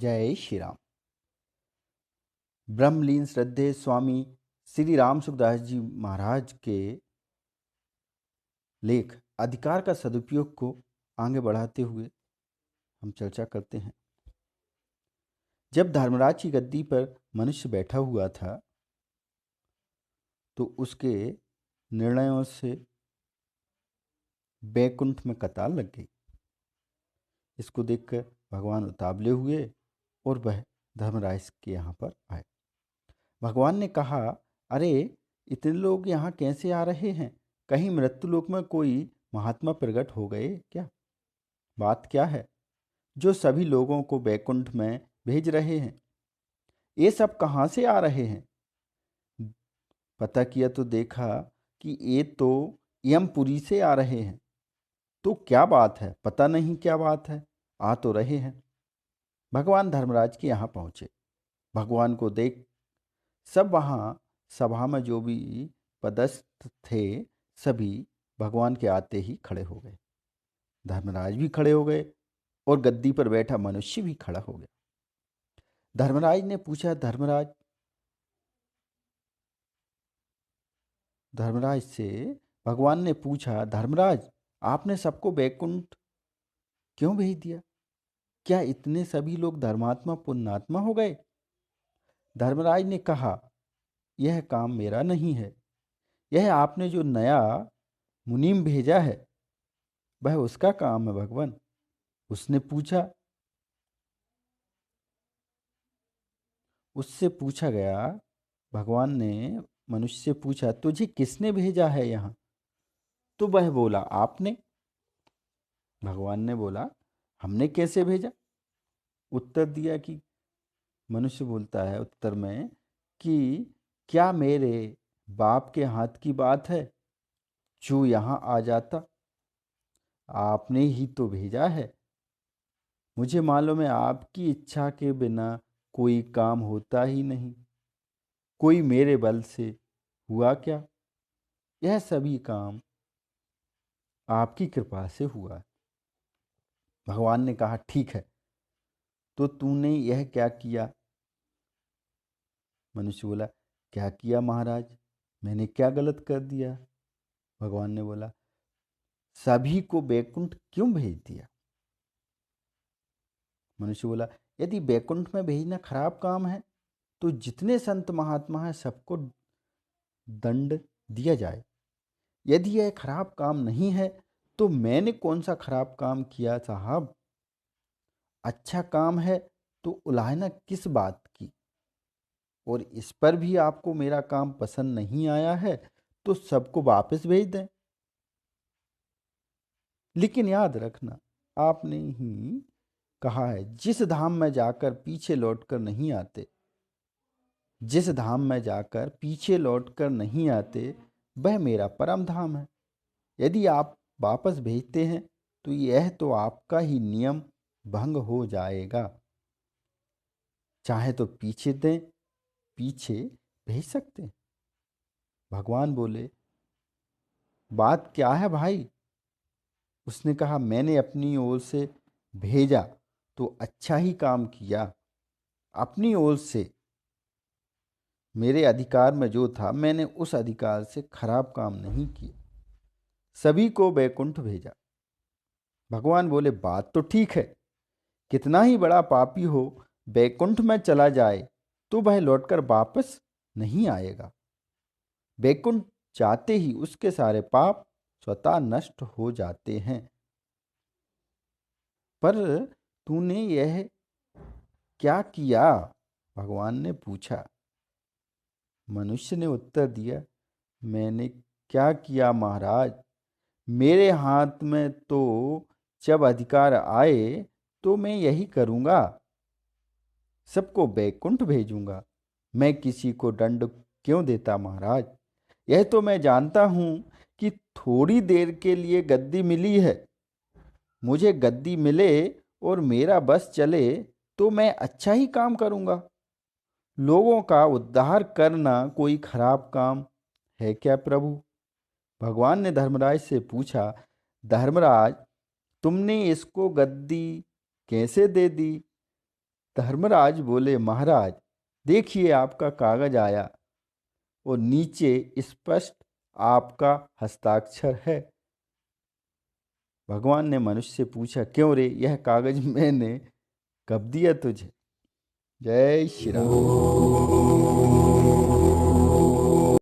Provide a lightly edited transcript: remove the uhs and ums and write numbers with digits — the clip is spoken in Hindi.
जय श्री राम। ब्रह्मलीन श्रद्धेय स्वामी श्री राम सुखदास जी महाराज के लेख अधिकार का सदुपयोग को आगे बढ़ाते हुए हम चर्चा करते हैं। जब धर्मराज की गद्दी पर मनुष्य बैठा हुआ था तो उसके निर्णयों से बैकुंठ में कतार लग गई। इसको देखकर भगवान उतावले हुए और वह धर्मराज के यहाँ पर आए। भगवान ने कहा, अरे इतने लोग यहाँ कैसे आ रहे हैं? कहीं मृत्युलोक में कोई महात्मा प्रकट हो गए क्या? बात क्या है जो सभी लोगों को बैकुंठ में भेज रहे हैं? ये सब कहाँ से आ रहे हैं? पता किया तो देखा कि ये तो यमपुरी से आ रहे हैं। तो क्या बात है? पता नहीं क्या बात है, आ तो रहे हैं। भगवान धर्मराज के यहाँ पहुँचे। भगवान को देख सब वहाँ सभा में जो भी पदस्थ थे सभी भगवान के आते ही खड़े हो गए। धर्मराज भी खड़े हो गए और गद्दी पर बैठा मनुष्य भी खड़ा हो गया। धर्मराज ने पूछा, धर्मराज से भगवान ने पूछा, धर्मराज आपने सबको बैकुंठ क्यों भेज दिया? क्या इतने सभी लोग धर्मात्मा पुण्यात्मा हो गए? धर्मराज ने कहा, यह काम मेरा नहीं है। यह आपने जो नया मुनीम भेजा है वह उसका काम है भगवान। उससे पूछा गया, भगवान ने मनुष्य से पूछा, तुझे किसने भेजा है यहाँ? तो वह बोला, आपने। भगवान ने बोला, हमने कैसे भेजा? उत्तर दिया कि मनुष्य बोलता है उत्तर में कि क्या मेरे बाप के हाथ की बात है जो यहाँ आ जाता? आपने ही तो भेजा है। मुझे मालूम है आपकी इच्छा के बिना कोई काम होता ही नहीं। कोई मेरे बल से हुआ क्या? यह सभी काम आपकी कृपा से हुआ है। भगवान ने कहा, ठीक है, तो तूने यह क्या किया? मनुष्य बोला, क्या किया महाराज? मैंने क्या गलत कर दिया? भगवान ने बोला, सभी को बैकुंठ क्यों भेज दिया? मनुष्य बोला, यदि बैकुंठ में भेजना खराब काम है तो जितने संत महात्मा हैं सबको दंड दिया जाए। यदि यह खराब काम नहीं है तो मैंने कौन सा खराब काम किया साहब? अच्छा काम है तो उलाहना किस बात की? और इस पर भी आपको मेरा काम पसंद नहीं आया है तो सबको वापस भेज दें। लेकिन याद रखना, आपने ही कहा है, जिस धाम में जाकर पीछे लौटकर नहीं आते, जिस धाम में जाकर पीछे लौटकर नहीं आते वह मेरा परम धाम है। यदि आप वापस भेजते हैं तो यह तो आपका ही नियम भंग हो जाएगा। चाहे तो पीछे दें, पीछे भेज सकते हैं। भगवान बोले, बात क्या है भाई? उसने कहा, मैंने अपनी ओर से भेजा तो अच्छा ही काम किया। अपनी ओर से मेरे अधिकार में जो था मैंने उस अधिकार से खराब काम नहीं किया। सभी को बैकुंठ भेजा। भगवान बोले, बात तो ठीक है, कितना ही बड़ा पापी हो बैकुंठ में चला जाए तो वह लौटकर वापस नहीं आएगा। बैकुंठ जाते ही उसके सारे पाप स्वतः नष्ट हो जाते हैं। पर तूने यह क्या किया? भगवान ने पूछा। मनुष्य ने उत्तर दिया, मैंने क्या किया महाराज? मेरे हाथ में तो जब अधिकार आए तो मैं यही करूँगा, सबको बैकुंठ भेजूंगा। मैं किसी को दंड क्यों देता महाराज? यह तो मैं जानता हूँ कि थोड़ी देर के लिए गद्दी मिली है। मुझे गद्दी मिले और मेरा बस चले तो मैं अच्छा ही काम करूँगा। लोगों का उद्धार करना कोई खराब काम है क्या प्रभु? भगवान ने धर्मराज से पूछा, धर्मराज तुमने इसको गद्दी कैसे दे दी? धर्मराज बोले, महाराज देखिए आपका कागज आया और नीचे स्पष्ट आपका हस्ताक्षर है। भगवान ने मनुष्य से पूछा, क्यों रे, यह कागज मैंने कब दिया तुझे? जय श्री राम।